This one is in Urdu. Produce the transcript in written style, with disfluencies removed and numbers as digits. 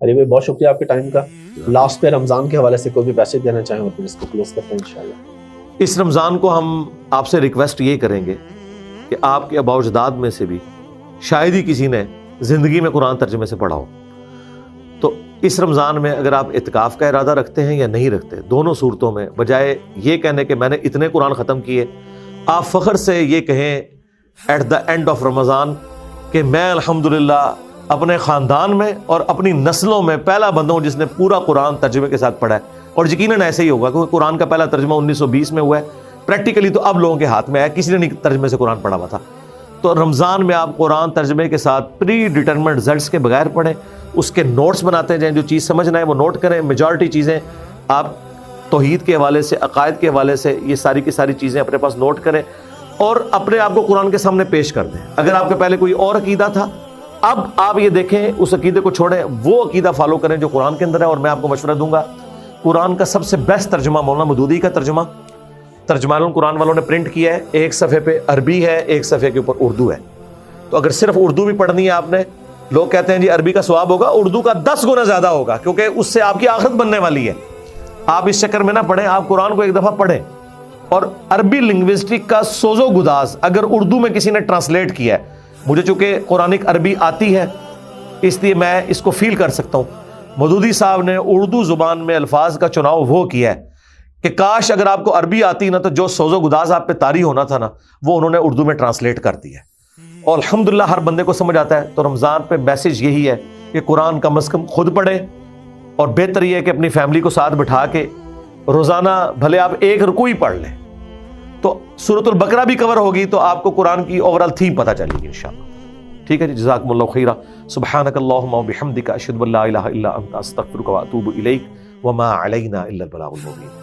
علی بھائی بہت شکریہ آپ کے ٹائم کا. لاسٹ پہ رمضان کے حوالے سے کوئی بھی میسج دینا چاہیں اور پھر اس کو کلوز کرتے ہیں انشاءاللہ. اس رمضان کو ہم آپ سے ریکویسٹ یہ کریں گے کہ آپ کے آباء و اجداد میں سے بھی شاید ہی کسی نے زندگی میں قرآن ترجمے سے پڑھا ہو. تو اس رمضان میں اگر آپ اعتکاف کا ارادہ رکھتے ہیں یا نہیں رکھتے، دونوں صورتوں میں بجائے یہ کہنے کہ میں نے اتنے قرآن ختم کیے، آپ فخر سے یہ کہیں ایٹ دا اینڈ آف رمضان کہ میں الحمدللہ اپنے خاندان میں اور اپنی نسلوں میں پہلا بندہ ہوں جس نے پورا قرآن ترجمے کے ساتھ پڑھا ہے. اور یقیناً ایسے ہی ہوگا کیونکہ قرآن کا پہلا ترجمہ 1920 میں ہوا ہے. پریکٹیکلی تو اب لوگوں کے ہاتھ میں ہے، کسی نے نہیں ترجمے سے قرآن پڑھا ہوا تھا. تو رمضان میں آپ قرآن ترجمے کے ساتھ پری ڈیٹرمنٹ رزلٹس کے بغیر پڑھیں، اس کے نوٹس بناتے جائیں، جو چیز سمجھنا ہے وہ نوٹ کریں. میجورٹی چیزیں آپ توحید کے حوالے سے، عقائد کے حوالے سے یہ ساری کی ساری چیزیں اپنے پاس نوٹ کریں اور اپنے آپ کو قرآن کے سامنے پیش کر دیں. اگر آپ کے پہلے کوئی اور عقیدہ تھا، اب آپ یہ دیکھیں اس عقیدے کو چھوڑیں، وہ عقیدہ فالو کریں جو قرآن کے اندر ہے. اور میں آپ کو مشورہ دوں گا، قرآن کا سب سے بیسٹ ترجمہ مولانا مودودی کا ترجمہ ترجمان القرآن والوں نے پرنٹ کیا ہے. ایک صفحے پہ عربی ہے، ایک صفحے کے اوپر اردو ہے. تو اگر صرف اردو بھی پڑھنی ہے آپ نے، لوگ کہتے ہیں جی عربی کا ثواب ہوگا، اردو کا 10 گنا زیادہ ہوگا کیونکہ اس سے آپ کی آخرت بننے والی ہے. آپ اس چکر میں نہ پڑھیں، آپ قرآن کو ایک دفعہ پڑھیں. اور عربی لنگوسٹک کا سوز و گداز اگر اردو میں کسی نے ٹرانسلیٹ کیا ہے، مجھے چونکہ قرآنک عربی آتی ہے اس لیے میں اس کو فیل کر سکتا ہوں. مودودی صاحب نے اردو زبان میں الفاظ کا چناؤ وہ کیا ہے کہ کاش اگر آپ کو عربی آتی نا تو جو سوز و گداز آپ پہ طاری ہونا تھا نا وہ انہوں نے اردو میں ٹرانسلیٹ کر دیا ہے. اور الحمدللہ ہر بندے کو سمجھ آتا ہے. تو رمضان پہ میسج یہی ہے کہ قرآن کم از کم خود پڑھیں، اور بہتر یہ ہے کہ اپنی فیملی کو ساتھ بٹھا کے روزانہ بھلے آپ ایک رکوع ہی پڑھ لیں تو سورۃ البقرہ بھی کور ہوگی، تو آپ کو قرآن کی اوورال تھیم پتہ چلے گی انشاءاللہ. ٹھیک ہے جی، جزاکم اللہ خیرا. سبحانک اللہم وبحمدک اشہد ان لا الہ الا انت استغفرک واتوب الیک وما علینا الا البلاغ المبین.